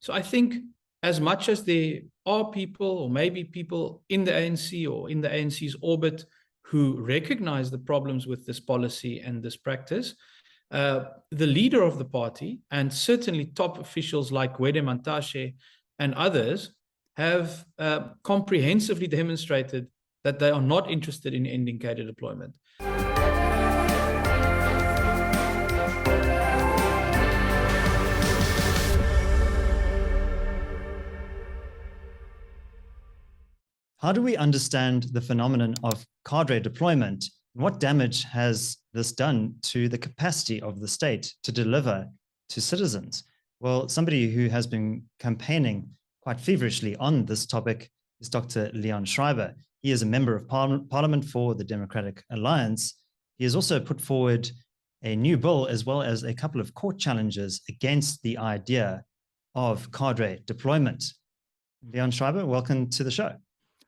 So I think as much as there are people, or maybe people in the ANC or in the ANC's orbit, who recognize the problems with this policy and this practice, the leader of the party, and certainly top officials like Gwede Mantashe and others, have comprehensively demonstrated that they are not interested in ending cadre deployment. How do we understand the phenomenon of cadre deployment? What damage has this done to the capacity of the state to deliver to citizens? Well, somebody who has been campaigning quite feverishly on this topic is Dr. Leon Schreiber. He is a member of Parliament for the Democratic Alliance. He has also put forward a new bill as well as a couple of court challenges against the idea of cadre deployment. Leon Schreiber, welcome to the show.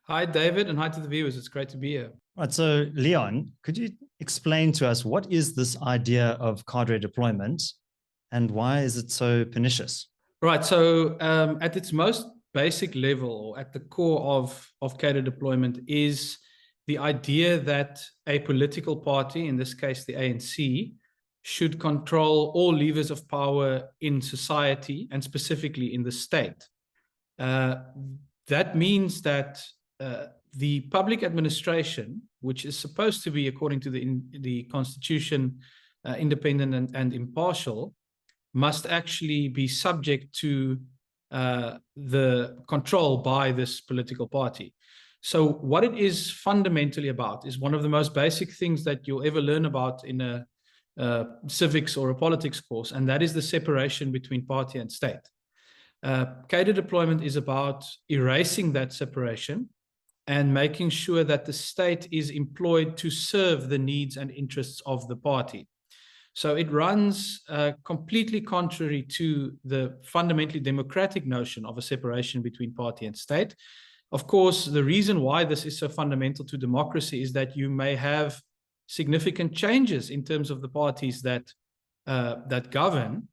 Hi, David, and hi to the viewers. It's great to be here. Right. So, Leon, could you explain to us what is this idea of cadre deployment and why is it so pernicious? Right. So, at its most basic level, or at the core of cadre deployment, is the idea that a political party, in this case the ANC, should control all levers of power in society and specifically in the state. That means that the public administration, which is supposed to be, according to the Constitution, independent and impartial, must actually be subject to the control by this political party. So what it is fundamentally about is one of the most basic things that you'll ever learn about in a civics or a politics course, and that is the separation between party and state. Cadre deployment is about erasing that separation and making sure that the state is employed to serve the needs and interests of the party. So it runs completely contrary to the fundamentally democratic notion of a separation between party and state. Of course, the reason why this is so fundamental to democracy is that you may have significant changes in terms of the parties that govern,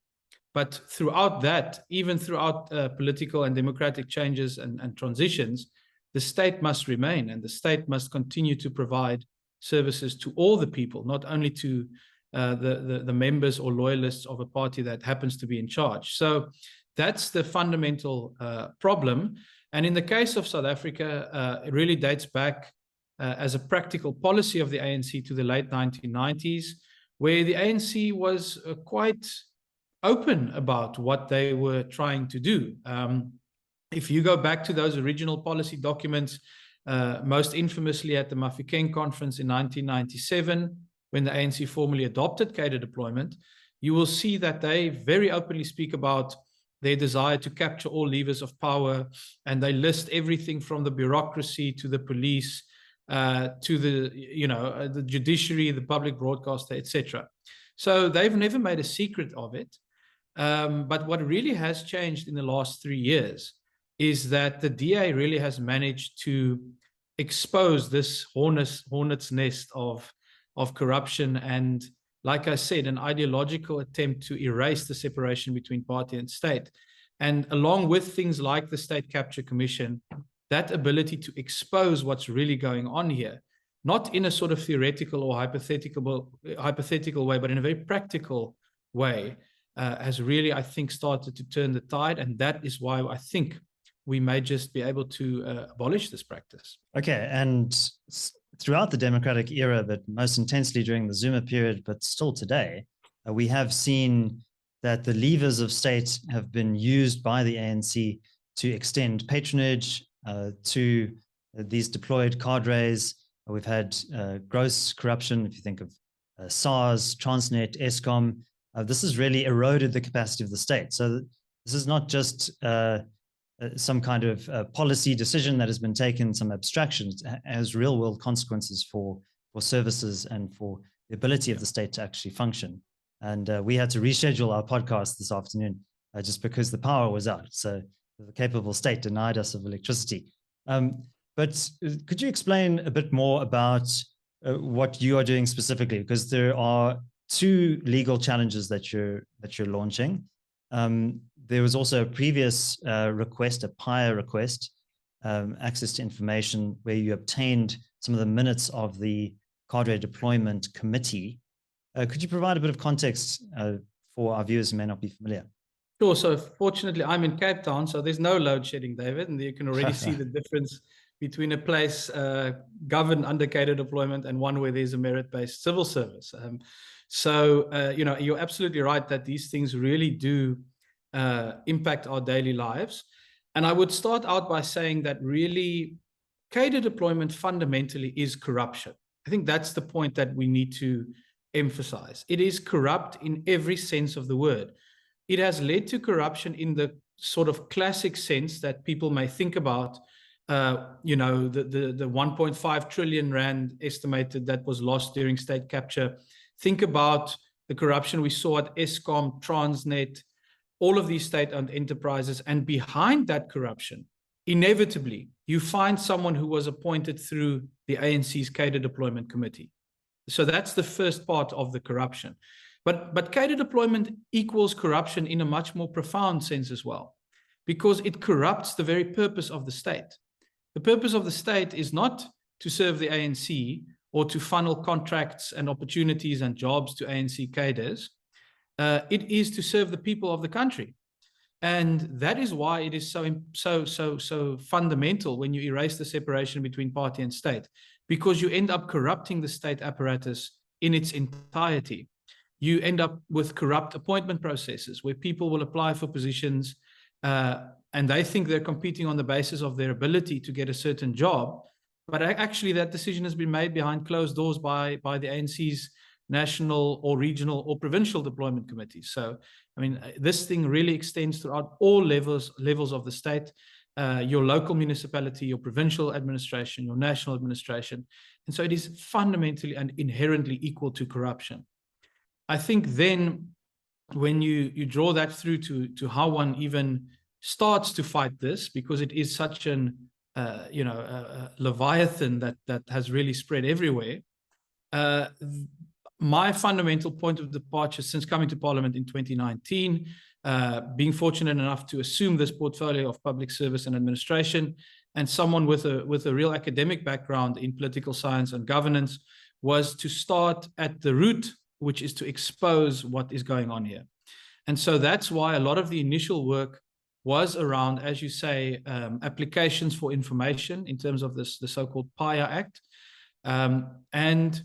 but throughout that, even throughout political and democratic changes and transitions, the state must remain, and the state must continue to provide services to all the people, not only to the members or loyalists of a party that happens to be in charge. So that's the fundamental problem. And in the case of South Africa, it really dates back as a practical policy of the ANC to the late 1990s, where the ANC was quite open about what they were trying to do. If you go back to those original policy documents, most infamously at the Mafikeng conference in 1997, when the ANC formally adopted cadre deployment, you will see that they very openly speak about their desire to capture all levers of power, and they list everything from the bureaucracy to the police to the judiciary, the public broadcaster, etc. So they've never made a secret of it. But what really has changed in the last 3 years is that the DA really has managed to expose this hornet's nest of corruption and, like I said, an ideological attempt to erase the separation between party and state. And along with things like the State Capture Commission, that ability to expose what's really going on here, not in a sort of theoretical or hypothetical way, but in a very practical way, has really, I think, started to turn the tide. And that is why I think we may just be able to abolish this practice. Okay, and throughout the democratic era, but most intensely during the Zuma period, but still today, we have seen that the levers of state have been used by the ANC to extend patronage to these deployed cadres. We've had gross corruption, if you think of SARS, Transnet, Eskom. This has really eroded the capacity of the state. So this is not just some kind of policy decision that has been taken, some abstraction. It has real world consequences for services and for the ability of the state to actually function. And we had to reschedule our podcast this afternoon just because the power was out. So the capable state denied us of electricity. But could you explain a bit more about what you are doing specifically? Because there are two legal challenges that you're launching. there was also a previous request, a PIA request, access to information, where you obtained some of the minutes of the cadre deployment committee. Could you provide a bit of context for our viewers who may not be familiar? Sure. So fortunately, I'm in Cape Town, so there's no load shedding, David, and you can already see the difference between a place governed under cadre deployment and one where there's a merit-based civil service. You're absolutely right that these things really do impact our daily lives. And I would start out by saying that really cadre deployment fundamentally is corruption. I think that's the point that we need to emphasize. It is corrupt in every sense of the word. It has led to corruption in the sort of classic sense that people may think about, the 1.5 trillion rand estimated that was lost during state capture. Think about the corruption we saw at Eskom, Transnet, all of these state-owned enterprises. And behind that corruption, inevitably, you find someone who was appointed through the ANC's cadre deployment committee. So that's the first part of the corruption. But cadre deployment equals corruption in a much more profound sense as well, because it corrupts the very purpose of the state. The purpose of the state is not to serve the ANC or to funnel contracts and opportunities and jobs to ANC cadres. It is to serve the people of the country. And that is why it is so fundamental when you erase the separation between party and state, because you end up corrupting the state apparatus in its entirety. You end up with corrupt appointment processes where people will apply for positions and they think they're competing on the basis of their ability to get a certain job. But actually that decision has been made behind closed doors by the ANC's national or regional or provincial deployment committees. So, I mean, this thing really extends throughout all levels of the state, your local municipality, your provincial administration, your national administration. And so it is fundamentally and inherently equal to corruption. I think then when you draw that through to how one even starts to fight this, because it is such an leviathan that has really spread everywhere. My fundamental point of departure since coming to Parliament in 2019, being fortunate enough to assume this portfolio of public service and administration, and someone with a real academic background in political science and governance, was to start at the root, which is to expose what is going on here. And so that's why a lot of the initial work was around, as you say, applications for information in terms of the so-called PIA Act. And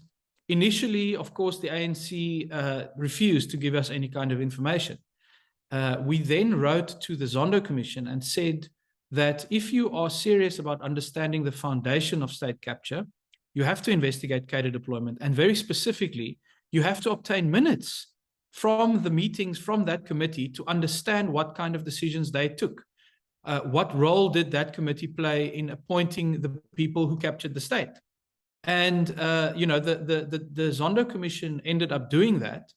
initially, of course, the ANC refused to give us any kind of information. We then wrote to the Zondo Commission and said that if you are serious about understanding the foundation of state capture, you have to investigate cadre deployment. And very specifically, you have to obtain minutes from the meetings from that committee to understand what kind of decisions they took. What role did that committee play in appointing the people who captured the state? And, the Zondo Commission ended up doing that.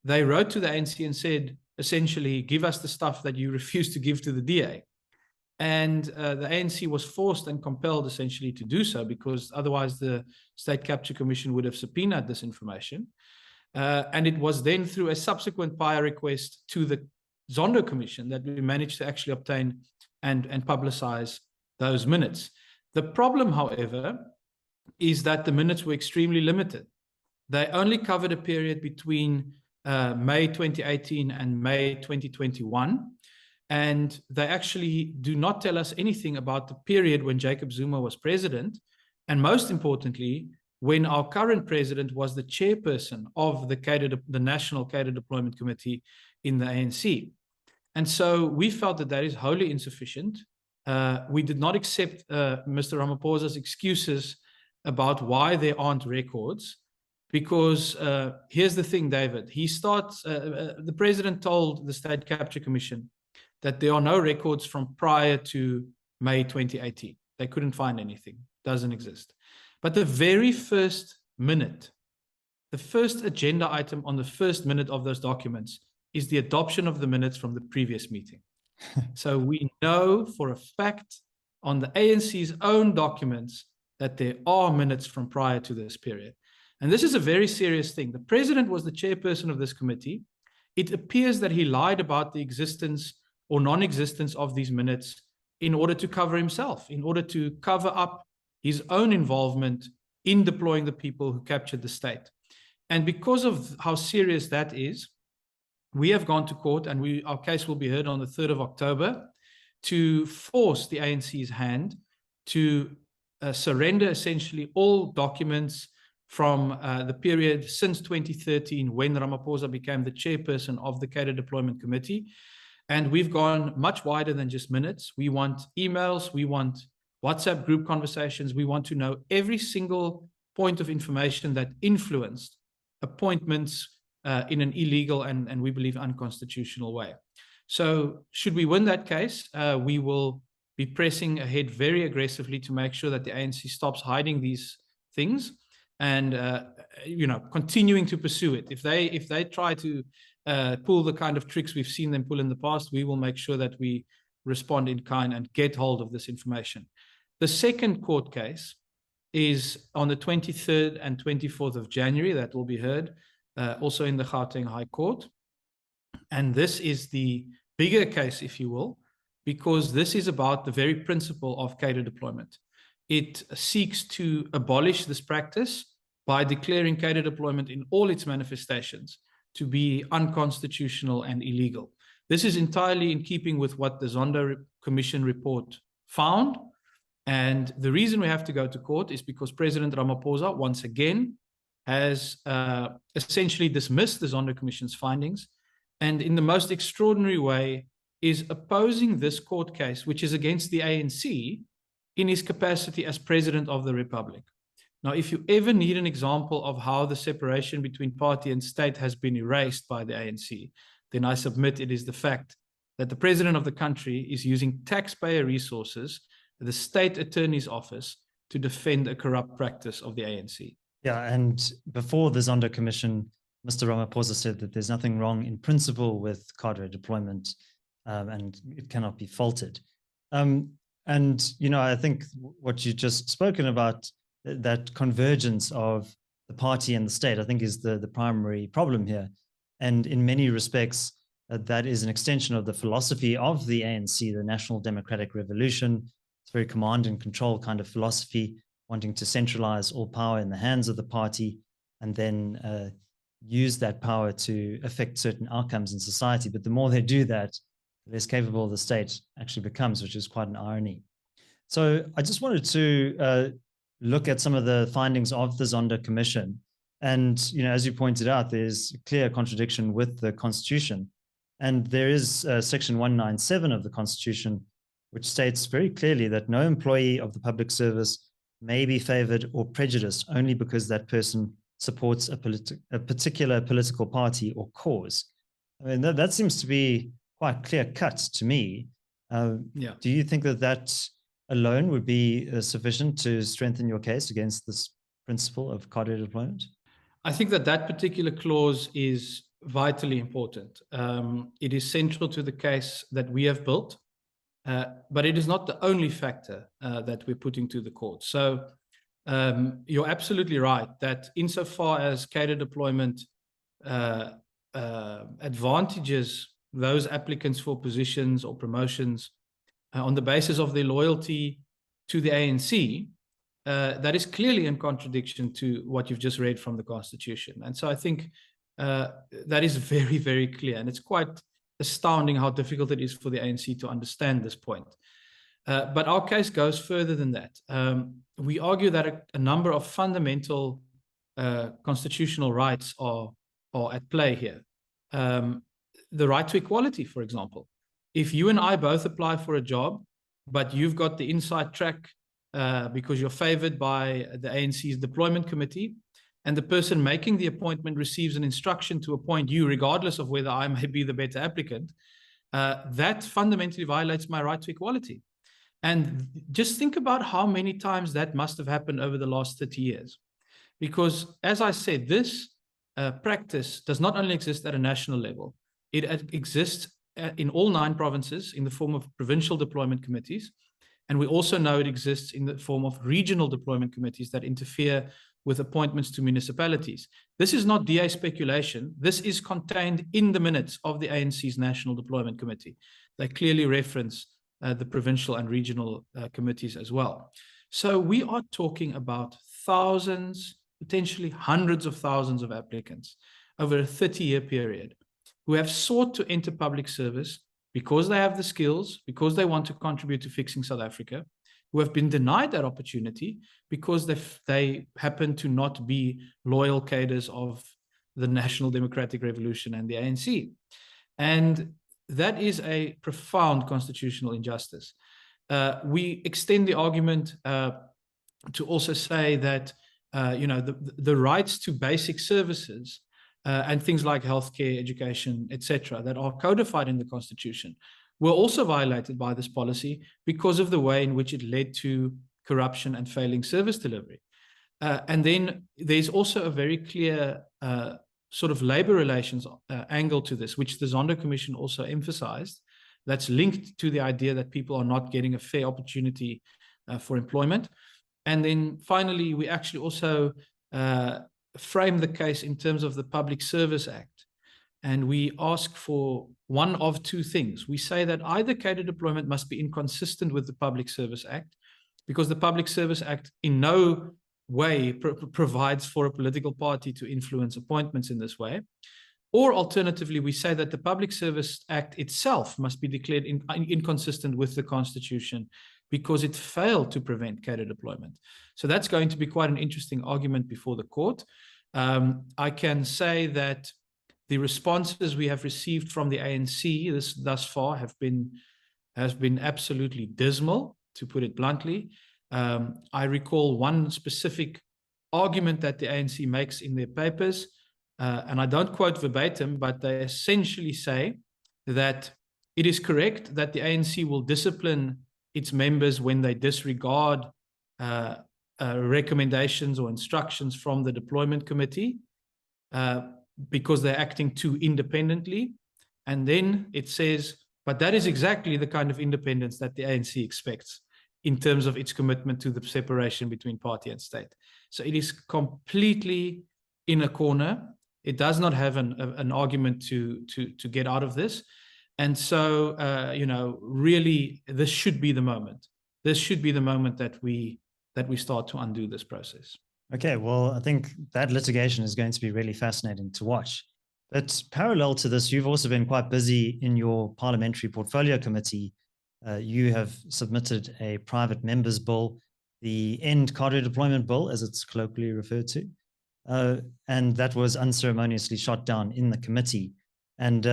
They wrote to the ANC and said, essentially, give us the stuff that you refuse to give to the DA. And the ANC was forced and compelled essentially to do so, because otherwise the State Capture Commission would have subpoenaed this information. And it was then through a subsequent PIA request to the Zondo Commission that we managed to actually obtain and publicize those minutes. The problem, however, is that the minutes were extremely limited. They only covered a period between May 2018 and May 2021. And they actually do not tell us anything about the period when Jacob Zuma was president. And most importantly, when our current president was the chairperson of the National Cadre Deployment Committee in the ANC. And so we felt that is wholly insufficient. We did not accept Mr. Ramaphosa's excuses about why there aren't records, because here's the thing, David. The president told the State Capture Commission that there are no records from prior to May 2018. They couldn't find anything. Doesn't exist. But the very first minute, the first agenda item on the first minute of those documents is the adoption of the minutes from the previous meeting. So we know for a fact on the ANC's own documents that there are minutes from prior to this period. And this is a very serious thing. The president was the chairperson of this committee. It appears that he lied about the existence or non-existence of these minutes in order to cover himself, in order to cover up his own involvement in deploying the people who captured the state. And because of how serious that is, we have gone to court, and our case will be heard on the 3rd of October, to force the ANC's hand to surrender essentially all documents from the period since 2013, when Ramaphosa became the chairperson of the Cadre Deployment Committee. And we've gone much wider than just minutes. We want emails, we want WhatsApp group conversations, we want to know every single point of information that influenced appointments in an illegal and we believe unconstitutional way. So should we win that case, we will be pressing ahead very aggressively to make sure that the ANC stops hiding these things and continuing to pursue it. If they try to pull the kind of tricks we've seen them pull in the past, we will make sure that we respond in kind and get hold of this information. The second court case is on the 23rd and 24th of January. That will be heard also in the Gauteng High Court. And this is the bigger case, if you will, because this is about the very principle of cadre deployment. It seeks to abolish this practice by declaring cadre deployment in all its manifestations to be unconstitutional and illegal. This is entirely in keeping with what the Zondo Commission report found. And the reason we have to go to court is because President Ramaphosa, once again, has essentially dismissed the Zondo Commission's findings, and in the most extraordinary way is opposing this court case, which is against the ANC, in his capacity as President of the Republic. Now, if you ever need an example of how the separation between party and state has been erased by the ANC, then I submit it is the fact that the President of the country is using taxpayer resources, the state attorney's office, to defend a corrupt practice of the ANC. Yeah, and before the Zondo Commission, Mr. Ramaphosa said that there's nothing wrong in principle with cadre deployment, and it cannot be faulted. And, I think what you just spoken about, that convergence of the party and the state, I think is the primary problem here. And in many respects, that is an extension of the philosophy of the ANC, the National Democratic Revolution. It's very command and control kind of philosophy, wanting to centralize all power in the hands of the party and then use that power to affect certain outcomes in society. But the more they do that, the less capable the state actually becomes, which is quite an irony. So I just wanted to look at some of the findings of the Zondo Commission. And, as you pointed out, there's a clear contradiction with the Constitution. And there is Section 197 of the Constitution, which states very clearly that no employee of the public service may be favored or prejudiced only because that person supports a particular political party or cause. I mean, that seems to be quite clear-cut to me. Yeah. Do you think that alone would be sufficient to strengthen your case against this principle of cadre deployment? I think that particular clause is vitally important. It is central to the case that we have built, but it is not the only factor that we're putting to the court. So you're absolutely right that insofar as cadre deployment advantages those applicants for positions or promotions on the basis of their loyalty to the ANC, that is clearly in contradiction to what you've just read from the Constitution. And so I think that is very, very clear. And it's quite astounding how difficult it is for the ANC to understand this point. But our case goes further than that. We argue that a number of fundamental constitutional rights are at play here. The right to equality, for example. If you and I both apply for a job, but you've got the inside track because you're favored by the ANC's deployment committee, and the person making the appointment receives an instruction to appoint you, regardless of whether I may be the better applicant, that fundamentally violates my right to equality. And just think about how many times that must have happened over the last 30 years. Because, as I said, this practice does not only exist at a national level, it exists in all 9 provinces in the form of provincial deployment committees. And we also know it exists in the form of regional deployment committees that interfere with appointments to municipalities. This is not DA speculation. This is contained in the minutes of the ANC's National Deployment Committee. They clearly reference the provincial and regional committees as well. So we are talking about thousands, potentially hundreds of thousands of applicants over a 30-year period who have sought to enter public service because they have the skills, because they want to contribute to fixing South Africa, who have been denied that opportunity because they happen to not be loyal cadres of the National Democratic Revolution and the ANC. And that is a profound constitutional injustice. We extend the argument to also say that the rights to basic services and things like healthcare, education, etc., that are codified in the Constitution were also violated by this policy because of the way in which it led to corruption and failing service delivery. And then there's also a very clear sort of labor relations angle to this, which the Zondo Commission also emphasized, that's linked to the idea that people are not getting a fair opportunity for employment. And then finally, we actually also frame the case in terms of the Public Service Act. And we ask for one of two things. We say that either cadre deployment must be inconsistent with the Public Service Act, because the Public Service Act in no way provides for a political party to influence appointments in this way. Or alternatively, we say that the Public Service Act itself must be declared inconsistent with the Constitution because it failed to prevent cadre deployment. So that's going to be quite an interesting argument before the court. I can say that the responses we have received from the ANC thus far has been absolutely dismal, to put it bluntly. I recall one specific argument that the ANC makes in their papers, and I don't quote verbatim, but they essentially say that it is correct that the ANC will discipline its members when they disregard recommendations or instructions from the deployment committee because they're acting too independently. And then it says, but that is exactly the kind of independence that the ANC expects in terms of its commitment to the separation between party and state. So it is completely in a corner. It does not have an argument to get out of this. And so, really, this should be the moment. This should be the moment that we start to undo this process. Okay, well, I think that litigation is going to be really fascinating to watch. But parallel to this, you've also been quite busy in your parliamentary portfolio committee. You have submitted a private members bill, the End Cadre Deployment Bill, as it's colloquially referred to. And that was unceremoniously shot down in the committee. And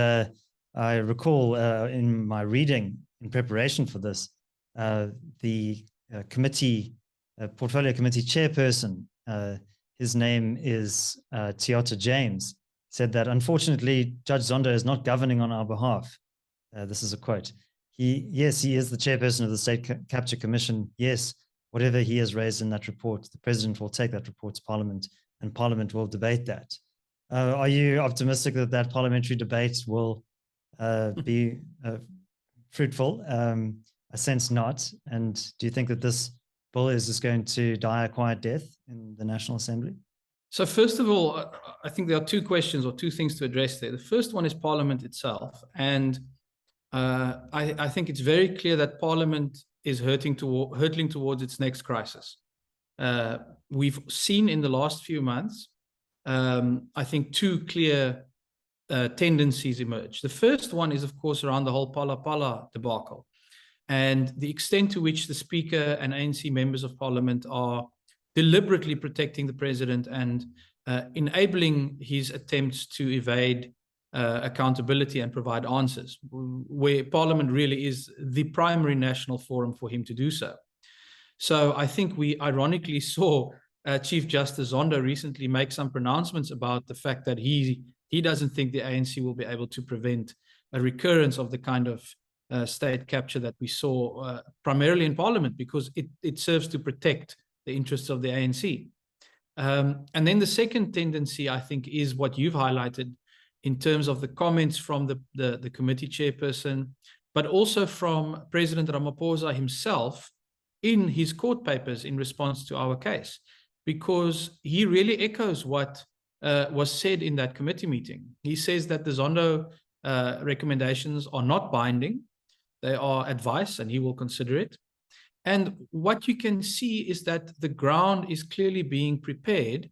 I recall in my reading in preparation for this, the portfolio committee chairperson, his name is Tiota James, said that unfortunately Judge Zondo is not governing on our behalf. This is a quote. He is the chairperson of the State Capture Commission. Yes, whatever he has raised in that report, the president will take that report to Parliament and Parliament will debate that. Are you optimistic that that parliamentary debate will be fruitful? I sense not. And do you think that this bill is just going to die a quiet death in the National Assembly? So first of all, I think there are two questions or two things to address there. The first one is Parliament itself. And I think it's very clear that Parliament is hurtling towards its next crisis. We've seen in the last few months, I think, two clear tendencies emerge. The first one is, of course, around the whole Pala Pala debacle and the extent to which the Speaker and ANC members of Parliament are deliberately protecting the President and enabling his attempts to evade accountability and provide answers, where Parliament really is the primary national forum for him to do so. So I think we ironically saw Chief Justice Zondo recently make some pronouncements about the fact that he doesn't think the ANC will be able to prevent a recurrence of the kind of state capture that we saw primarily in Parliament, because it serves to protect the interests of the ANC. And then the second tendency, I think, is what you've highlighted in terms of the comments from the committee chairperson, but also from President Ramaphosa himself in his court papers in response to our case. because he really echoes what was said in that committee meeting. He says that the Zondo recommendations are not binding. They are advice, and he will consider it. And what you can see is that the ground is clearly being prepared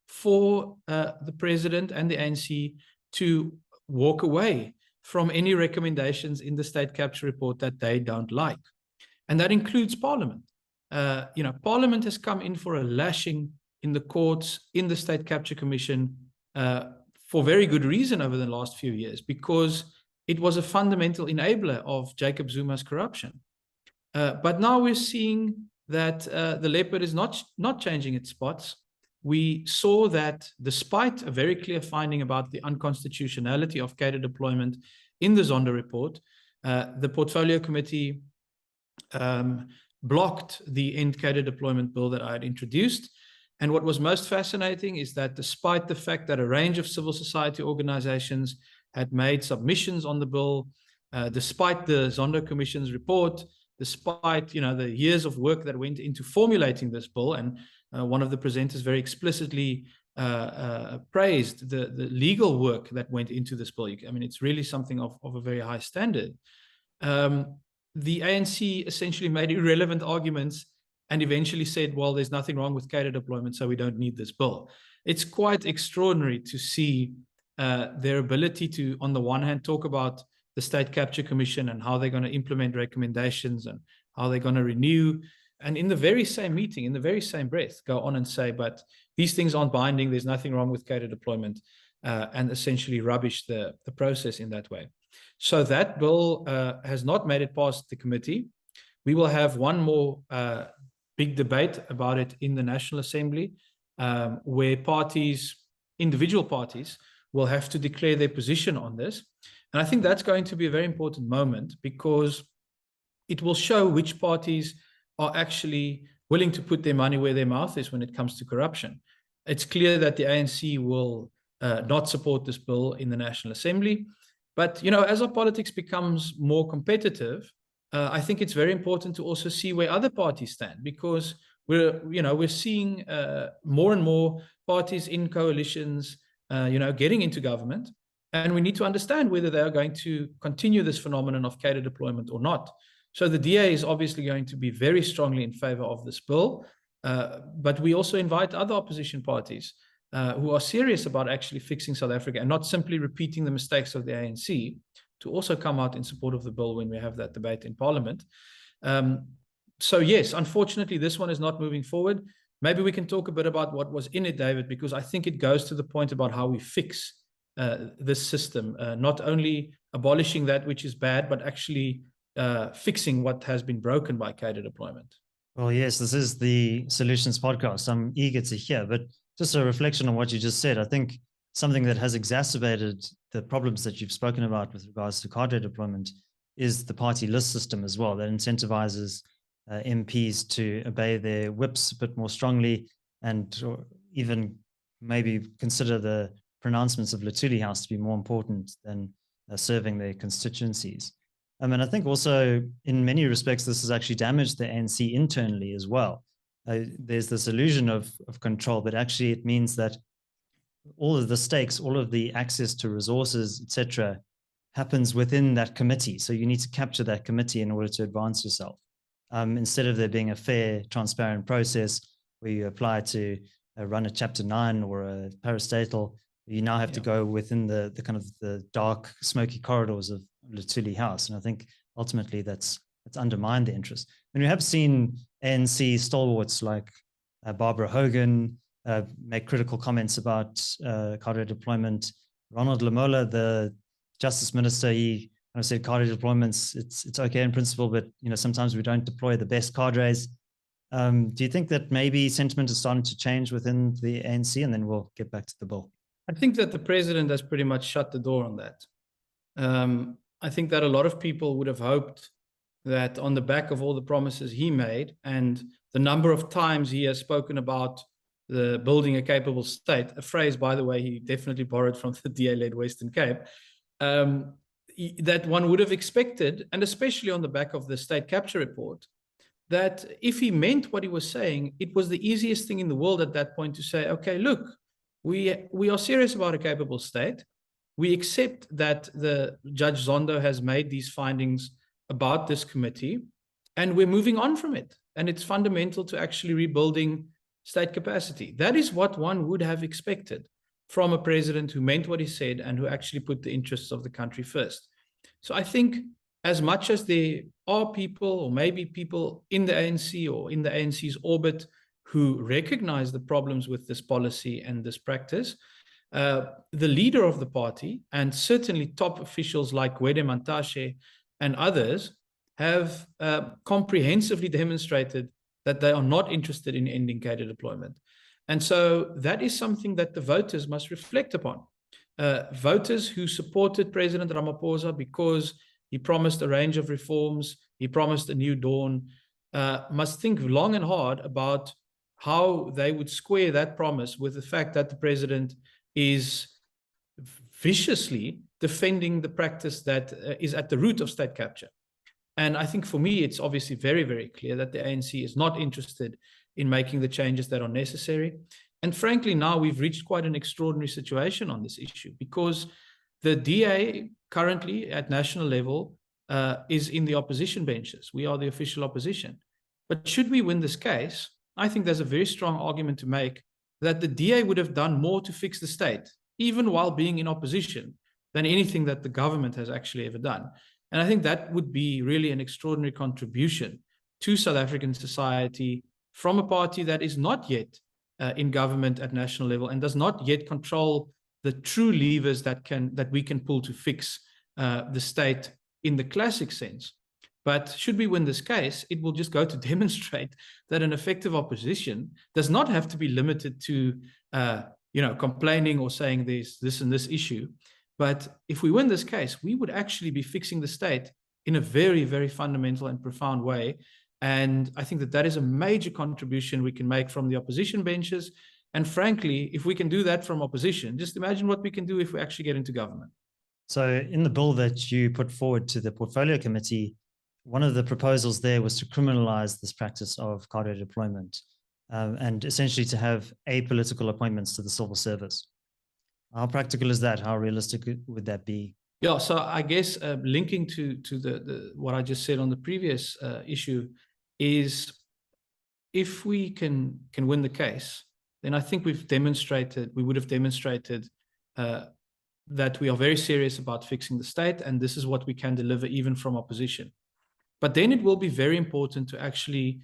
for the president and the ANC to walk away from any recommendations in the state capture report that they don't like. And that includes Parliament. Parliament has come in for a lashing in the courts, in the State Capture Commission, for very good reason over the last few years, because it was a fundamental enabler of Jacob Zuma's corruption. But now we're seeing that the leopard is not changing its spots. We saw that despite a very clear finding about the unconstitutionality of cadre deployment in the Zondo report, the Portfolio Committee blocked the end cadre deployment bill that I had introduced. And what was most fascinating is that despite the fact that a range of civil society organizations had made submissions on the bill, despite the Zondo Commission's report, despite the years of work that went into formulating this bill, and one of the presenters very explicitly praised the legal work that went into this bill. I mean, it's really something of a very high standard. The ANC essentially made irrelevant arguments and eventually said, well, there's nothing wrong with cadre deployment, so we don't need this bill. It's quite extraordinary to see their ability to, on the one hand, talk about the State Capture Commission and how they're going to implement recommendations and how they're going to renew. And in the very same meeting, in the very same breath, go on and say, but these things aren't binding, there's nothing wrong with cadre deployment, and essentially rubbish the process in that way. So that bill has not made it past the committee. We will have one more big debate about it in the National Assembly, where individual parties, will have to declare their position on this. And I think that's going to be a very important moment, because it will show which parties are actually willing to put their money where their mouth is when it comes to corruption. It's clear that the ANC will not support this bill in the National Assembly. But, as our politics becomes more competitive, I think it's very important to also see where other parties stand, because we're seeing more and more parties in coalitions, getting into government. And we need to understand whether they are going to continue this phenomenon of cadre deployment or not. So the DA is obviously going to be very strongly in favor of this bill. But we also invite other opposition parties who are serious about actually fixing South Africa and not simply repeating the mistakes of the ANC to also come out in support of the bill when we have that debate in Parliament. So yes, unfortunately, this one is not moving forward. Maybe we can talk a bit about what was in it, David, because I think it goes to the point about how we fix this system, not only abolishing that which is bad, but actually fixing what has been broken by cadre deployment. Well, yes, this is the Solutions Podcast. I'm eager to hear, but just a reflection on what you just said. I think something that has exacerbated the problems that you've spoken about with regards to cadre deployment is the party list system as well, that incentivizes MPs to obey their whips a bit more strongly, and even maybe consider the pronouncements of Luthuli House to be more important than serving their constituencies. And I think also in many respects, this has actually damaged the ANC internally as well. There's this illusion of control, but actually it means that all of the stakes, all of the access to resources, etc., happens within that committee. So you need to capture that committee in order to advance yourself. Instead of there being a fair, transparent process where you apply to run a Chapter 9 or a parastatal, you now have to go within the kind of the dark, smoky corridors of Luthuli House. And I think ultimately that's undermined the interest. And we have seen ANC stalwarts like Barbara Hogan make critical comments about cadre deployment. Ronald Lamola, the Justice Minister, he kind of said cadre deployments, it's okay in principle, but sometimes we don't deploy the best cadres. Do you think that maybe sentiment is starting to change within the ANC? And then we'll get back to the bill. I think that the president has pretty much shut the door on that. I think that a lot of people would have hoped that on the back of all the promises he made and the number of times he has spoken about the building a capable state, a phrase, by the way, he definitely borrowed from the DA-led Western Cape, that one would have expected, and especially on the back of the state capture report, that if he meant what he was saying, it was the easiest thing in the world at that point to say, okay, look, we are serious about a capable state. We accept that the Judge Zondo has made these findings about this committee, and we're moving on from it. And it's fundamental to actually rebuilding state capacity. That is what one would have expected from a president who meant what he said and who actually put the interests of the country first. So I think as much as there are people, or maybe people in the ANC or in the ANC's orbit, who recognize the problems with this policy and this practice, the leader of the party, and certainly top officials like Gwede Mantashe and others, have comprehensively demonstrated that they are not interested in ending cadre deployment. And so that is something that the voters must reflect upon. Voters who supported President Ramaphosa because he promised a range of reforms, he promised a new dawn, must think long and hard about how they would square that promise with the fact that the president is viciously defending the practice that is at the root of state capture. And I think for me, it's obviously very, very clear that the ANC is not interested in making the changes that are necessary. And frankly, now we've reached quite an extraordinary situation on this issue, because the DA currently at national level is in the opposition benches. We are the official opposition. But should we win this case, I think there's a very strong argument to make that the DA would have done more to fix the state, even while being in opposition, than anything that the government has actually ever done. And I think that would be really an extraordinary contribution to South African society from a party that is not yet in government at national level and does not yet control the true levers that we can pull to fix the state in the classic sense. But should we win this case, it will just go to demonstrate that an effective opposition does not have to be limited to complaining or saying there's this and this issue. But if we win this case, we would actually be fixing the state in a very, very fundamental and profound way. And I think that that is a major contribution we can make from the opposition benches. And frankly, if we can do that from opposition, just imagine what we can do if we actually get into government. So in the bill that you put forward to the portfolio committee, one of the proposals there was to criminalize this practice of cadre deployment and essentially to have apolitical appointments to the civil service. How practical is that? How realistic would that be? Yeah, so I guess linking to the what I just said on the previous issue is, if we can win the case, then I think we would have demonstrated that we are very serious about fixing the state, and this is what we can deliver even from opposition. But then it will be very important to actually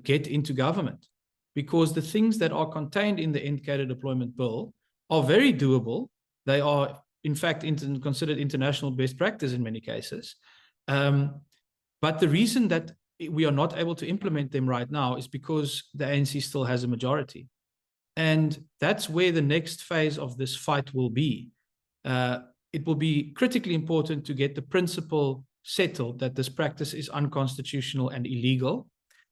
get into government, because the things that are contained in the End Cadre Deployment Bill are very doable. They are, in fact, considered international best practice in many cases. But the reason that we are not able to implement them right now is because the ANC still has a majority. And that's where the next phase of this fight will be. It will be critically important to get the principle settled that this practice is unconstitutional and illegal.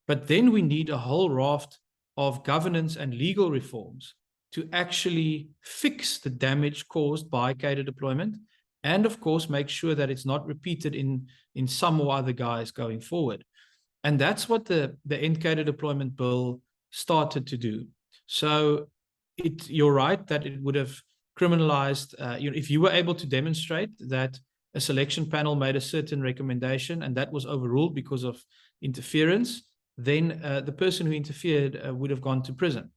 But then we need a whole raft of governance and legal reforms to actually fix the damage caused by cadre deployment, and of course make sure that it's not repeated in some or other guise going forward. And that's what the End Cadre Deployment Bill started to do. So you're right that it would have criminalized, if you were able to demonstrate that a selection panel made a certain recommendation and that was overruled because of interference, then the person who interfered would have gone to prison.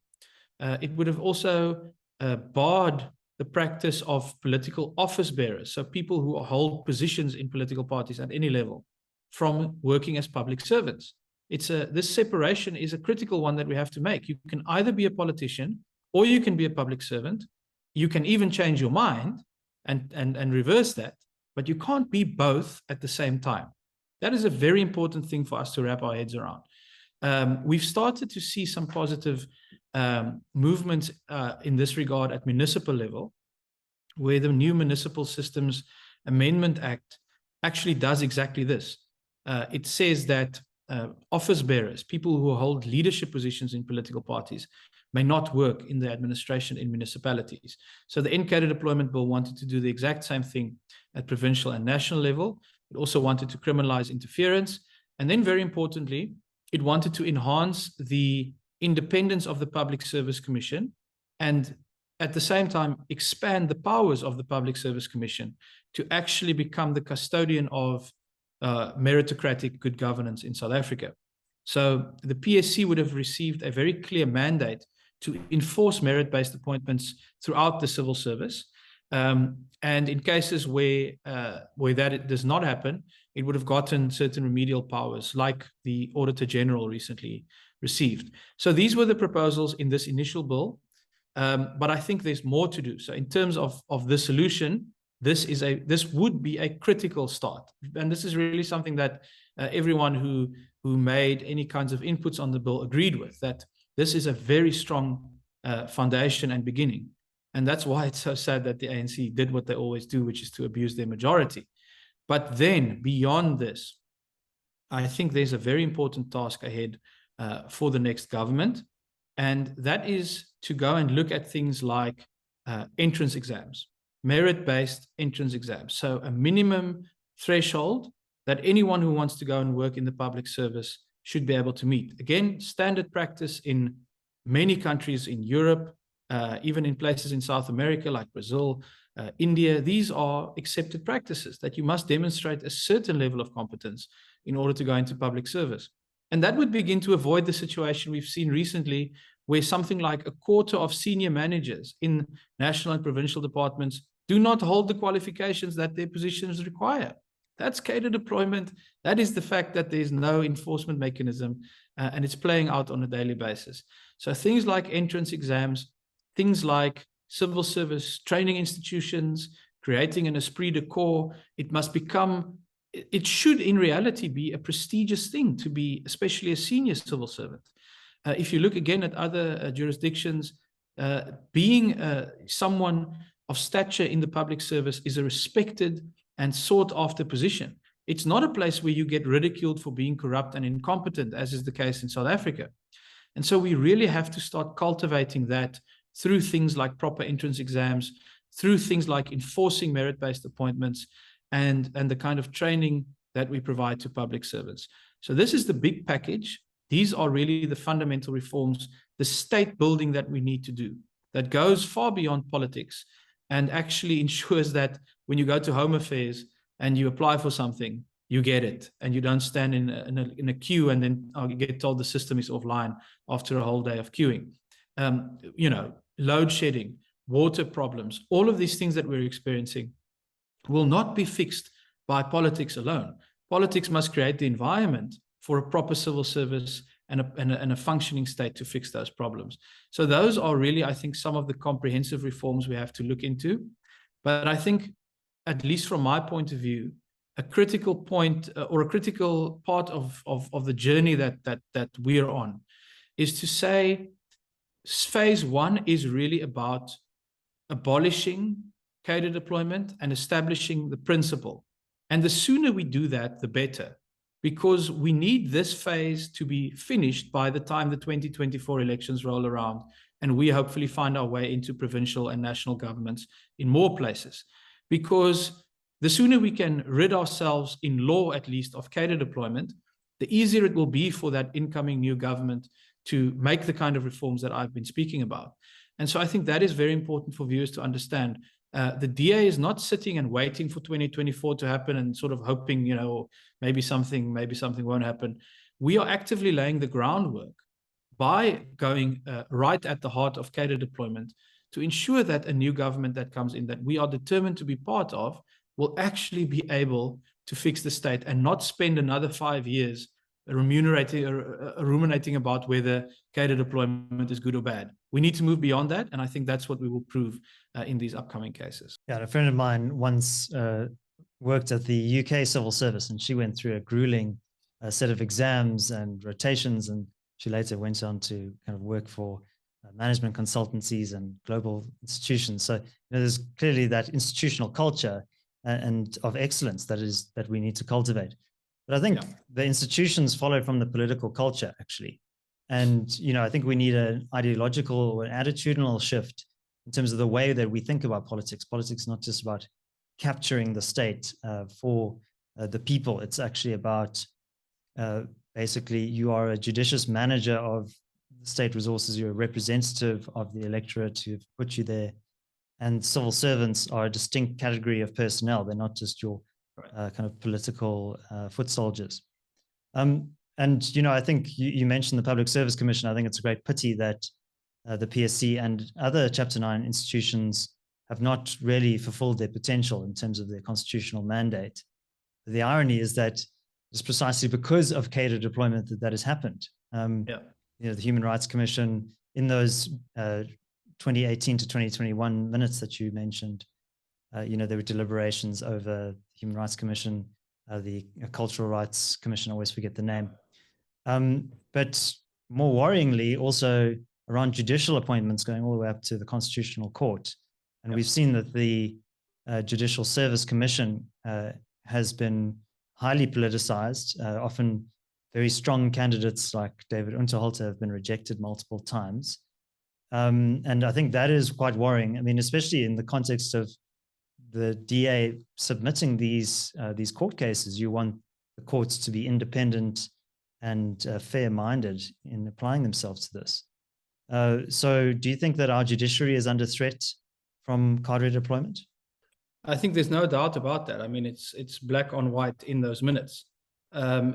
It would have also barred the practice of political office bearers, so people who hold positions in political parties at any level, from working as public servants. This separation is a critical one that we have to make. You can either be a politician or you can be a public servant. You can even change your mind and reverse that, but you can't be both at the same time. That is a very important thing for us to wrap our heads around. We've started to see some positive movements in this regard at municipal level, where the new Municipal Systems Amendment Act actually does exactly this. It says that office bearers, people who hold leadership positions in political parties, may not work in the administration in municipalities. So the End Cadre Deployment Bill wanted to do the exact same thing at provincial and national level. It also wanted to criminalize interference. And then very importantly, it wanted to enhance the independence of the Public Service Commission and at the same time expand the powers of the Public Service Commission to actually become the custodian of meritocratic good governance in South Africa. So the PSC would have received a very clear mandate to enforce merit-based appointments throughout the civil service. And in cases where that does not happen, it would have gotten certain remedial powers, like the Auditor General recently received. So these were the proposals in this initial bill, but I think there's more to do. So in terms of the solution, this would be a critical start, and this is really something that everyone who made any kinds of inputs on the bill agreed with, that this is a very strong foundation and beginning. And that's why it's so sad that the ANC did what they always do, which is to abuse their majority. But then beyond this, I think there's a very important task ahead for the next government. And that is to go and look at things like entrance exams, merit-based entrance exams. So a minimum threshold that anyone who wants to go and work in the public service should be able to meet. Again, standard practice in many countries in Europe, even in places in South America like Brazil, India. These are accepted practices that you must demonstrate a certain level of competence in order to go into public service. And that would begin to avoid the situation we've seen recently, where something like a quarter of senior managers in national and provincial departments do not hold the qualifications that their positions require. That's cadre deployment. That is the fact that there's no enforcement mechanism, and it's playing out on a daily basis. So things like entrance exams, things like civil service training institutions, creating an esprit de corps, it should in reality be a prestigious thing to be, especially a senior civil servant. If you look again at other jurisdictions, being someone of stature in the public service is a respected and sought after position. It's not a place where you get ridiculed for being corrupt and incompetent, as is the case in South Africa. And so we really have to start cultivating that through things like proper entrance exams, through things like enforcing merit-based appointments, and the kind of training that we provide to public servants. So this is the big package. These are really the fundamental reforms, the state building that we need to do, that goes far beyond politics and actually ensures that when you go to Home Affairs and you apply for something, you get it, and you don't stand in a queue and then you get told the system is offline after a whole day of queuing. Load shedding, water problems, all of these things that we're experiencing will not be fixed by politics alone. Politics must create the environment for a proper civil service and a functioning state to fix those problems. So those are really, I think, some of the comprehensive reforms we have to look into. But I think, at least from my point of view, a critical point or a critical part of the journey that we're on is to say phase one is really about abolishing cadre deployment and establishing the principle. And the sooner we do that, the better, because we need this phase to be finished by the time the 2024 elections roll around, and we hopefully find our way into provincial and national governments in more places. Because the sooner we can rid ourselves, in law at least, of cadre deployment, the easier it will be for that incoming new government to make the kind of reforms that I've been speaking about. And so I think that is very important for viewers to understand. The DA is not sitting and waiting for 2024 to happen and sort of hoping, maybe something won't happen. We are actively laying the groundwork by going right at the heart of cadre deployment to ensure that a new government that comes in, that we are determined to be part of, will actually be able to fix the state and not spend another 5 years ruminating about whether cadre deployment is good or bad. We need to move beyond that, and I think that's what we will prove in these upcoming cases. Yeah, a friend of mine once worked at the UK civil service, and she went through a grueling set of exams and rotations, and she later went on to kind of work for management consultancies and global institutions. So there's clearly that institutional culture and of excellence that we need to cultivate. But I think the institutions follow from the political culture, actually. And, I think we need an ideological or an attitudinal shift in terms of the way that we think about politics. Politics is not just about capturing the state for the people. It's actually about basically you are a judicious manager of state resources, you're a representative of the electorate who've put you there. And civil servants are a distinct category of personnel. They're not just your kind of political foot soldiers. And, I think you mentioned the Public Service Commission. I think it's a great pity that the PSC and other Chapter 9 institutions have not really fulfilled their potential in terms of their constitutional mandate. The irony is that it's precisely because of cadre deployment that has happened. The Human Rights Commission, in those 2018 to 2021 minutes that you mentioned, there were deliberations over the Human Rights Commission, the Cultural Rights Commission, I always forget the name. But more worryingly, also around judicial appointments going all the way up to the Constitutional Court. And we've seen that the Judicial Service Commission has been highly politicized. Often very strong candidates like David Ansara have been rejected multiple times. And I think that is quite worrying. I mean, especially in the context of the DA submitting these court cases, you want the courts to be independent and fair-minded in applying themselves to this. So do you think that our judiciary is under threat from cadre deployment? I think there's no doubt about that. I mean, it's black on white in those minutes.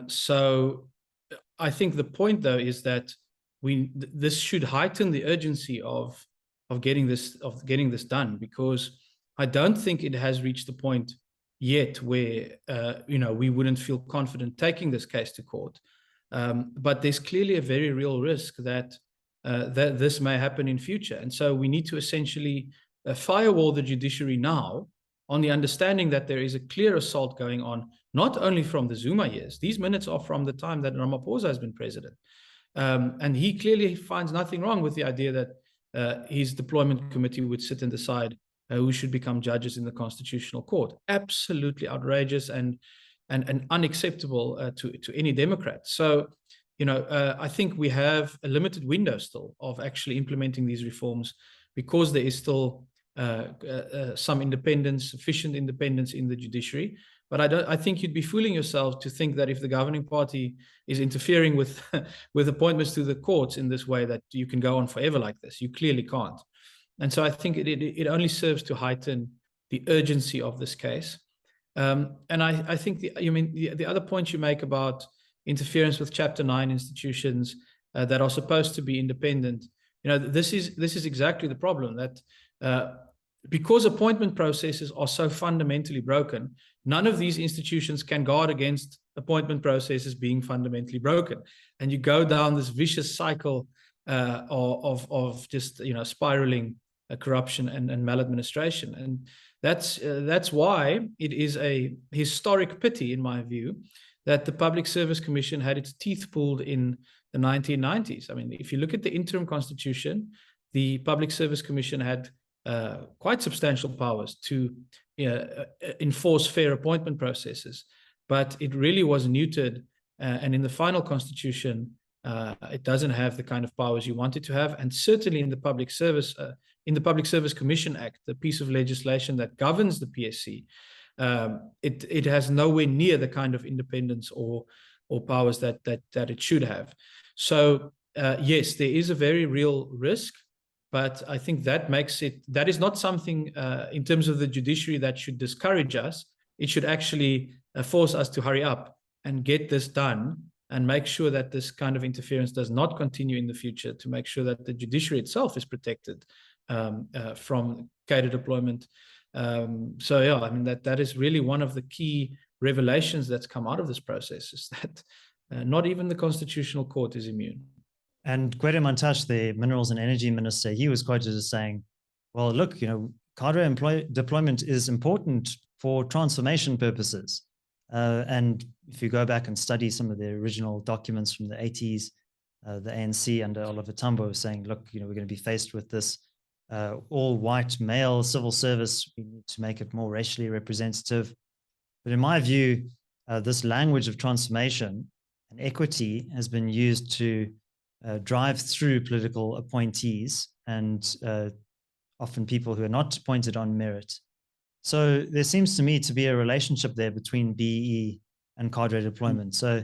So I think the point, though, is that this should heighten the urgency of getting this done, because I don't think it has reached the point yet where we wouldn't feel confident taking this case to court. But there's clearly a very real risk that this may happen in future, and so we need to essentially firewall the judiciary now, on the understanding that there is a clear assault going on, not only from the Zuma years. These minutes are from the time that Ramaphosa has been president. And he clearly finds nothing wrong with the idea that his deployment committee would sit and decide who should become judges in the Constitutional Court. Absolutely outrageous and unacceptable to any Democrat. So, I think we have a limited window still of actually implementing these reforms, because there is still some independence, sufficient independence in the judiciary. But I think you'd be fooling yourself to think that if the governing party is interfering with appointments to the courts in this way, that you can go on forever like this. You clearly can't. And so I think it only serves to heighten the urgency of this case. And I think the other point you make about interference with Chapter 9 institutions that are supposed to be independent, this is exactly the problem, that because appointment processes are so fundamentally broken, none of these institutions can guard against appointment processes being fundamentally broken. And you go down this vicious cycle of just spiraling corruption and maladministration. And that's why it is a historic pity, in my view, that the Public Service Commission had its teeth pulled in the 1990s. I mean, if you look at the interim constitution, the Public Service Commission had quite substantial powers to enforce fair appointment processes, but it really was neutered. And in the final constitution, it doesn't have the kind of powers you want it to have. And certainly in the Public Service Commission Act, the piece of legislation that governs the PSC, it has nowhere near the kind of independence or powers that it should have. So yes, there is a very real risk. But I think that is not something in terms of the judiciary that should discourage us. It should actually force us to hurry up and get this done, and make sure that this kind of interference does not continue in the future, to make sure that the judiciary itself is protected from cadre deployment. So yeah, I mean, that is really one of the key revelations that's come out of this process, is that not even the Constitutional Court is immune. And Gwede Mantashe, the Minerals and Energy Minister, he was quoted as saying, well, look, cadre deployment is important for transformation purposes. And if you go back and study some of the original documents from the 80s, the ANC under Oliver Tambo was saying, look, we're going to be faced with this all-white male civil service. We need to make it more racially representative. But in my view, this language of transformation and equity has been used to drive through political appointees and often people who are not appointed on merit. So there seems to me to be a relationship there between BEE and cadre deployment. So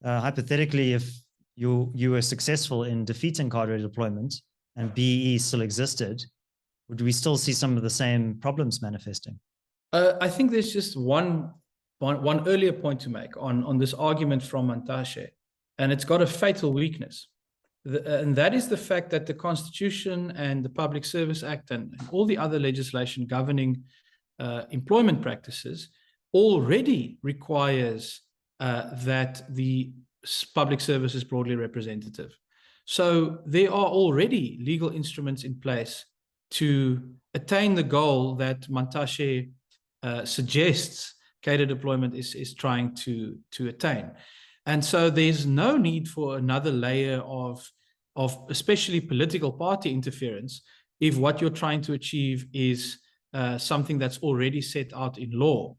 hypothetically, if you were successful in defeating cadre deployment and BEE still existed, would we still see some of the same problems manifesting? I think there's just one earlier point to make on this argument from Mantashe, and it's got a fatal weakness. And that is the fact that the Constitution and the Public Service Act and all the other legislation governing employment practices already requires that the public service is broadly representative. So there are already legal instruments in place to attain the goal that Mantashe suggests cadre deployment is trying to attain. And so there's no need for another layer of especially political party interference if what you're trying to achieve is something that's already set out in law.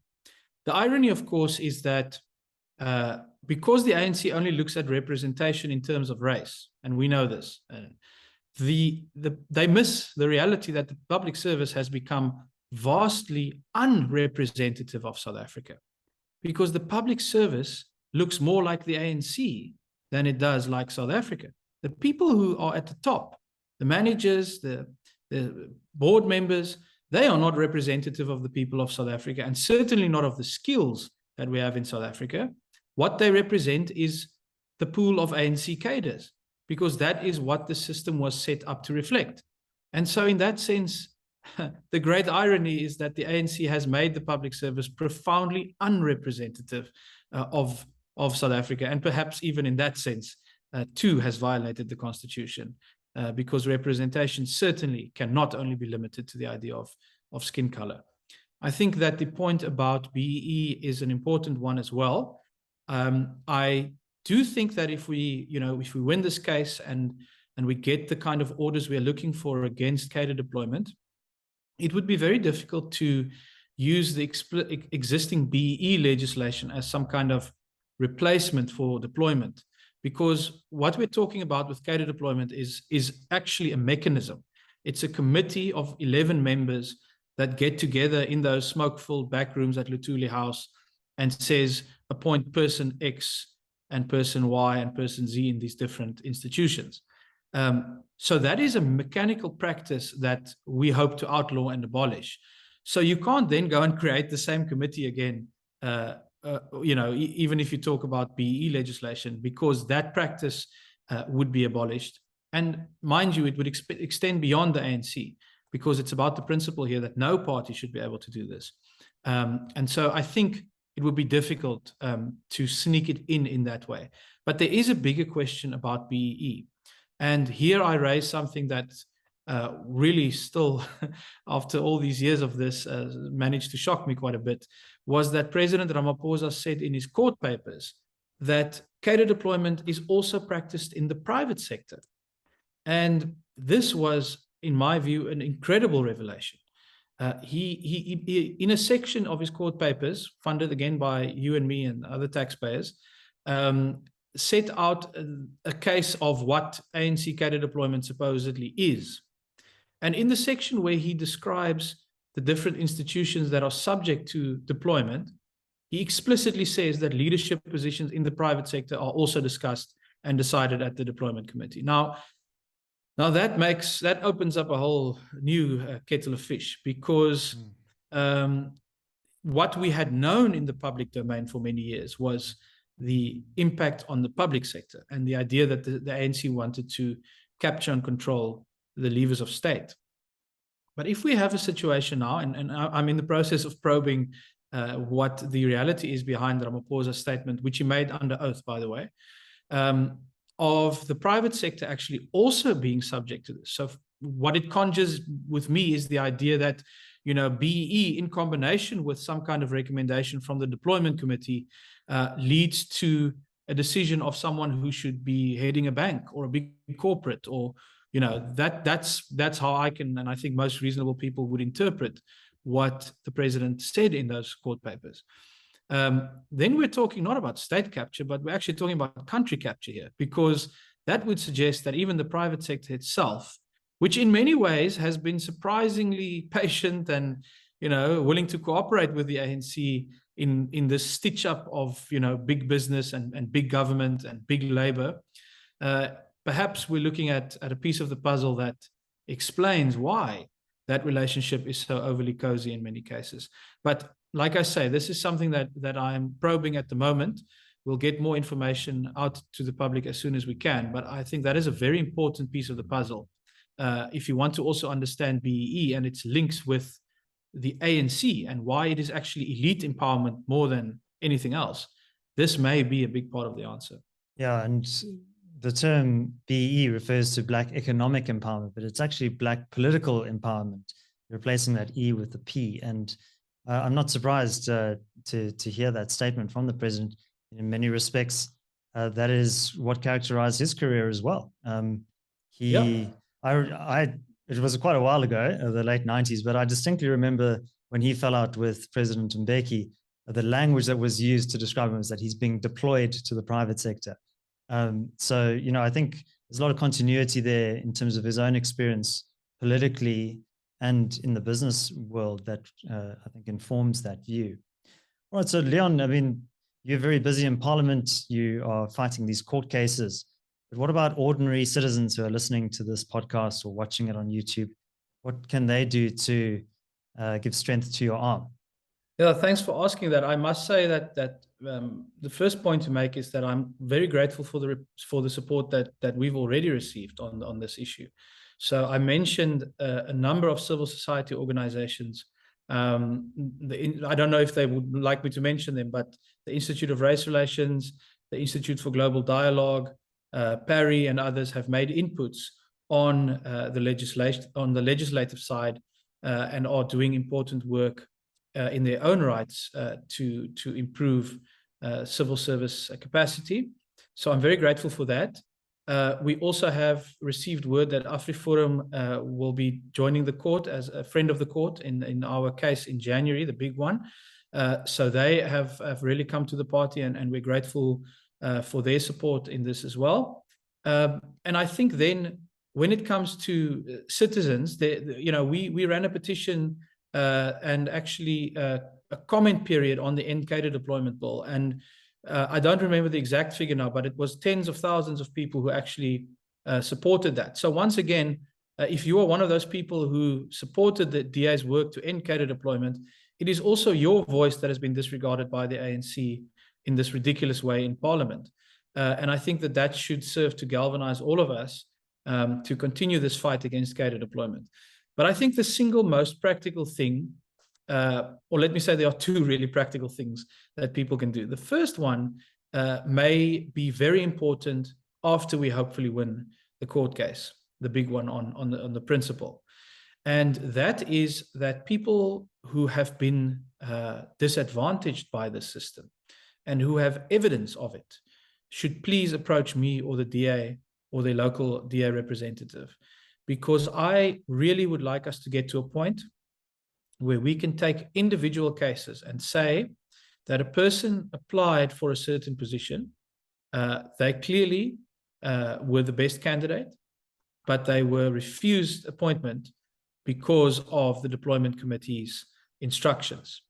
The irony, of course, is that because the ANC only looks at representation in terms of race, and we know this, they miss the reality that the public service has become vastly unrepresentative of South Africa, because the public service looks more like the ANC than it does like South Africa. The people who are at the top, the managers, the board members, they are not representative of the people of South Africa, and certainly not of the skills that we have in South Africa. What they represent is the pool of ANC cadres, because that is what the system was set up to reflect. And so in that sense, the great irony is that the ANC has made the public service profoundly unrepresentative of South Africa, and perhaps even in that sense, too, has violated the Constitution, because representation certainly cannot only be limited to the idea of skin color. I think that the point about BEE is an important one as well. I do think that if we win this case and we get the kind of orders we are looking for against cadre deployment, it would be very difficult to use the existing BEE legislation as some kind of replacement for deployment, because what we're talking about with cadre deployment is actually a mechanism. It's a committee of 11 members that get together in those smoke-filled back rooms at Luthuli House and says, appoint person X and person Y and person Z in these different institutions. So that is a mechanical practice that we hope to outlaw and abolish. So you can't then go and create the same committee again, even if you talk about BEE legislation, because that practice would be abolished. And mind you, it would extend beyond the ANC, because it's about the principle here that no party should be able to do this. And so I think it would be difficult to sneak it in that way. But there is a bigger question about BEE. And here I raise something that really still, after all these years of this, managed to shock me quite a bit, was that President Ramaphosa said in his court papers that cadre deployment is also practiced in the private sector. And this was, in my view, an incredible revelation. He in a section of his court papers, funded again by you and me and other taxpayers, set out a case of what ANC cadre deployment supposedly is. And in the section where he describes the different institutions that are subject to deployment, he explicitly says that leadership positions in the private sector are also discussed and decided at the deployment committee. Now that opens up a whole new kettle of fish, because what we had known in the public domain for many years was the impact on the public sector and the idea that the ANC wanted to capture and control the levers of state. But if we have a situation now, and I'm in the process of probing what the reality is behind Ramaphosa's statement, which he made under oath, by the way, of the private sector actually also being subject to this. So what it conjures with me is the idea that, BEE in combination with some kind of recommendation from the deployment committee leads to a decision of someone who should be heading a bank or a big corporate, or that's how I can, and I think most reasonable people would interpret what the president said in those court papers. Then we're talking not about state capture, but we're actually talking about country capture here, because that would suggest that even the private sector itself, which in many ways has been surprisingly patient and willing to cooperate with the ANC in this stitch up of, big business and big government and big labor. Perhaps we're looking at a piece of the puzzle that explains why that relationship is so overly cozy in many cases. But like I say, this is something that I'm probing at the moment. We'll get more information out to the public as soon as we can. But I think that is a very important piece of the puzzle. If you want to also understand BEE and its links with the ANC and why it is actually elite empowerment more than anything else, this may be a big part of the answer. Yeah, and the term BEE refers to Black economic empowerment, but it's actually Black political empowerment, replacing that E with the P. And I'm not surprised to hear that statement from the president. In many respects, that is what characterized his career as well. It was quite a while ago, the late 90s, but I distinctly remember when he fell out with President Mbeki, the language that was used to describe him was that he's being deployed to the private sector. So, I think there's a lot of continuity there in terms of his own experience politically and in the business world that I think informs that view. All right, so Leon, you're very busy in Parliament. You are fighting these court cases. But what about ordinary citizens who are listening to this podcast or watching it on YouTube? What can they do to give strength to your arm? Yeah, thanks for asking that. I must say that the first point to make is that I'm very grateful for the support that we've already received on this issue. So I mentioned a number of civil society organizations. I don't know if they would like me to mention them, but the Institute of Race Relations, the Institute for Global Dialogue, Parry and others have made inputs on the legislative side and are doing important work in their own rights to improve civil service capacity. So I'm very grateful for that. We also have received word that AfriForum will be joining the court as a friend of the court in our case in January, the big one. So they have really come to the party, and we're grateful for their support in this as well. And I think then when it comes to citizens, we ran a petition and actually a comment period on the end cadre deployment bill. And I don't remember the exact figure now, but it was tens of thousands of people who actually supported that. So once again, if you are one of those people who supported the DA's work to end cadre deployment, it is also your voice that has been disregarded by the ANC in this ridiculous way in Parliament. And I think that should serve to galvanize all of us to continue this fight against cadre deployment. But I think the single most practical thing, or let me say there are two really practical things that people can do. The first one may be very important after we hopefully win the court case, the big one on the principle. And that is that people who have been disadvantaged by this system and who have evidence of it should please approach me or the DA or their local DA representative, because I really would like us to get to a point where we can take individual cases and say that a person applied for a certain position, they clearly were the best candidate, but they were refused appointment because of the deployment committee's instructions.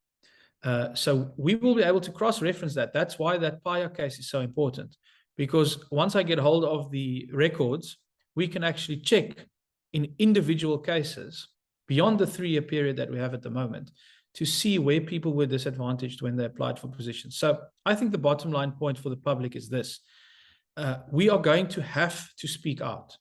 So we will be able to cross-reference that. That's why that Paya case is so important, because once I get hold of the records, we can actually check in individual cases beyond the 3-year period that we have at the moment to see where people were disadvantaged when they applied for positions. So I think the bottom line point for the public is this. We are going to have to speak out.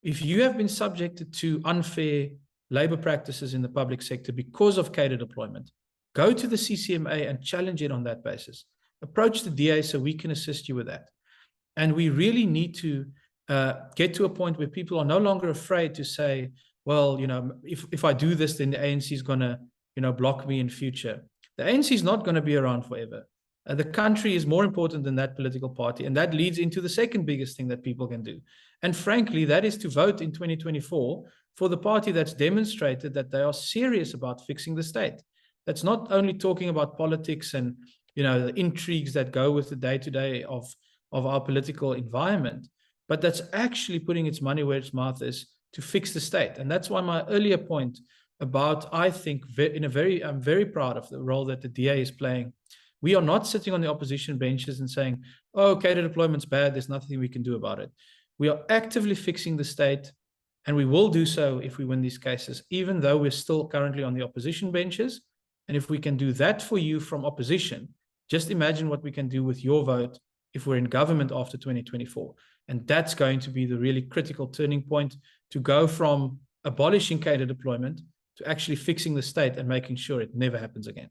If you have been subjected to unfair labor practices in the public sector because of cadre deployment, go to the CCMA and challenge it on that basis. Approach the DA so we can assist you with that. And we really need to get to a point where people are no longer afraid to say, well, if I do this, then the ANC is going to, block me in future. The ANC is not going to be around forever. The country is more important than that political party. And that leads into the second biggest thing that people can do. And frankly, that is to vote in 2024 for the party that's demonstrated that they are serious about fixing the state. That's not only talking about politics and, the intrigues that go with the day-to-day of our political environment, but that's actually putting its money where its mouth is to fix the state. And that's why my earlier point about, I think, I'm very proud of the role that the DA is playing. We are not sitting on the opposition benches and saying, oh, cadre deployment's bad, there's nothing we can do about it. We are actively fixing the state, and we will do so if we win these cases, even though we're still currently on the opposition benches. And if we can do that for you from opposition, just imagine what we can do with your vote if we're in government after 2024. And that's going to be the really critical turning point to go from abolishing cadre deployment to actually fixing the state and making sure it never happens again.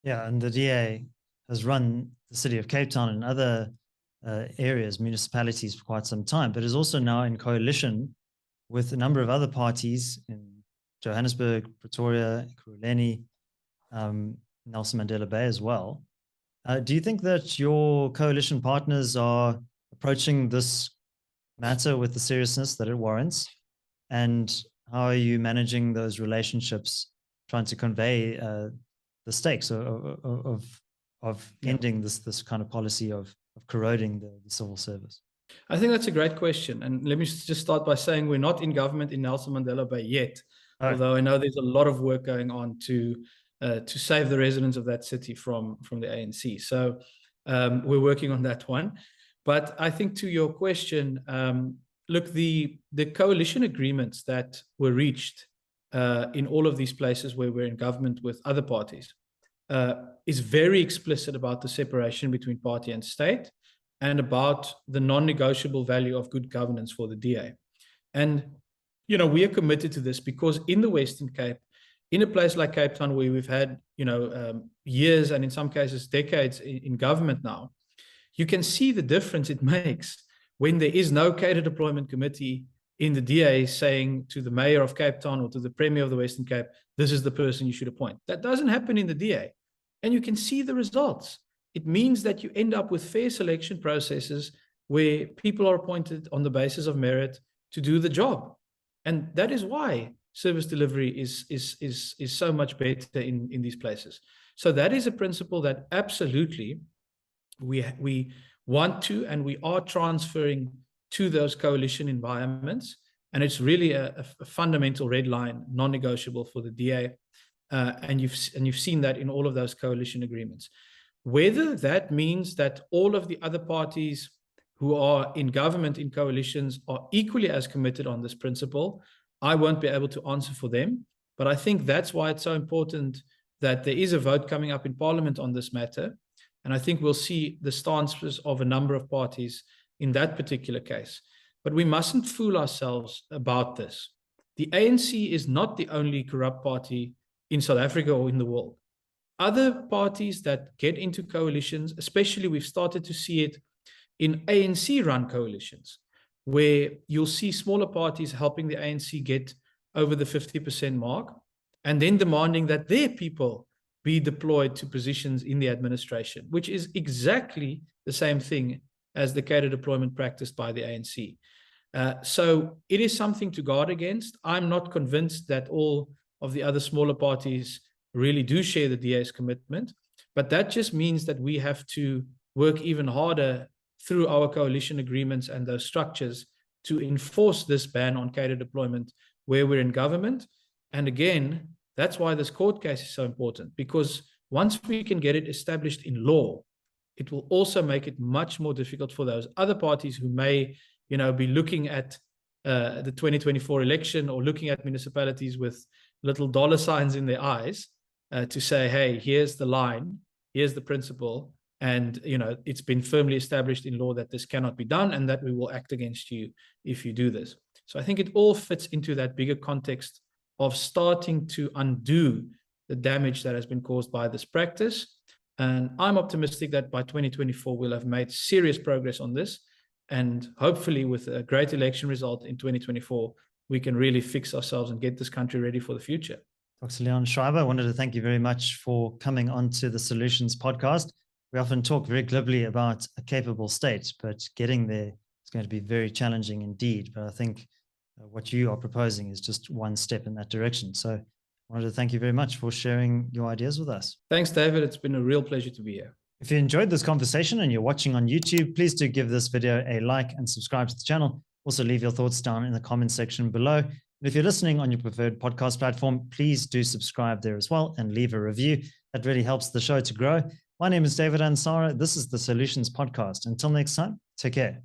Yeah, and the DA has run the city of Cape Town and other areas, municipalities for quite some time, but is also now in coalition with a number of other parties in Johannesburg, Pretoria, Ekurhuleni, Nelson Mandela Bay as well. Do you think that your coalition partners are approaching this matter with the seriousness that it warrants? And how are you managing those relationships, trying to convey the stakes of ending this kind of policy of corroding the civil service? I think that's a great question. And let me just start by saying we're not in government in Nelson Mandela Bay yet, although I know there's a lot of work going on to save the residents of that city from the ANC. So we're working on that one. But I think to your question, look, the coalition agreements that were reached in all of these places where we're in government with other parties is very explicit about the separation between party and state and about the non-negotiable value of good governance for the DA. And, you know, we are committed to this because in the Western Cape, in a place like Cape Town, where we've had, years and in some cases decades in government now, you can see the difference it makes when there is no cadre deployment committee in the DA saying to the mayor of Cape Town or to the premier of the Western Cape, this is the person you should appoint. That doesn't happen in the DA. And you can see the results. It means that you end up with fair selection processes where people are appointed on the basis of merit to do the job. And that is why service delivery is so much better in these places. So that is a principle that absolutely we want to, and we are transferring to those coalition environments. And it's really a fundamental red line, non-negotiable for the DA. And you've seen that in all of those coalition agreements. Whether that means that all of the other parties who are in government in coalitions are equally as committed on this principle, I won't be able to answer for them. But I think that's why it's so important that there is a vote coming up in Parliament on this matter. And I think we'll see the stances of a number of parties in that particular case. But we mustn't fool ourselves about this. The ANC is not the only corrupt party in South Africa or in the world. Other parties that get into coalitions, especially we've started to see it in ANC-run coalitions, where you'll see smaller parties helping the ANC get over the 50% mark, and then demanding that their people be deployed to positions in the administration, which is exactly the same thing as the cadre deployment practiced by the ANC. So it is something to guard against. I'm not convinced that all of the other smaller parties really do share the DA's commitment, but that just means that we have to work even harder through our coalition agreements and those structures to enforce this ban on cadre deployment where we're in government. And again, that's why this court case is so important, because once we can get it established in law, it will also make it much more difficult for those other parties who may, be looking at the 2024 election or looking at municipalities with little dollar signs in their eyes to say, hey, here's the line, here's the principle, and it's been firmly established in law that this cannot be done and that we will act against you if you do this. So I think it all fits into that bigger context of starting to undo the damage that has been caused by this practice. And I'm optimistic that by 2024, we'll have made serious progress on this. And hopefully with a great election result in 2024, we can really fix ourselves and get this country ready for the future. Dr. Leon Schreiber, I wanted to thank you very much for coming onto the Solutions podcast. We often talk very glibly about a capable state, but getting there is going to be very challenging indeed. But I think what you are proposing is just one step in that direction. So I wanted to thank you very much for sharing your ideas with us. Thanks, David. It's been a real pleasure to be here. If you enjoyed this conversation and you're watching on YouTube, please do give this video a like and subscribe to the channel. Also leave your thoughts down in the comment section below. And if you're listening on your preferred podcast platform, please do subscribe there as well and leave a review. That really helps the show to grow. My name is David Ansara. This is the Solutions Podcast. Until next time, take care.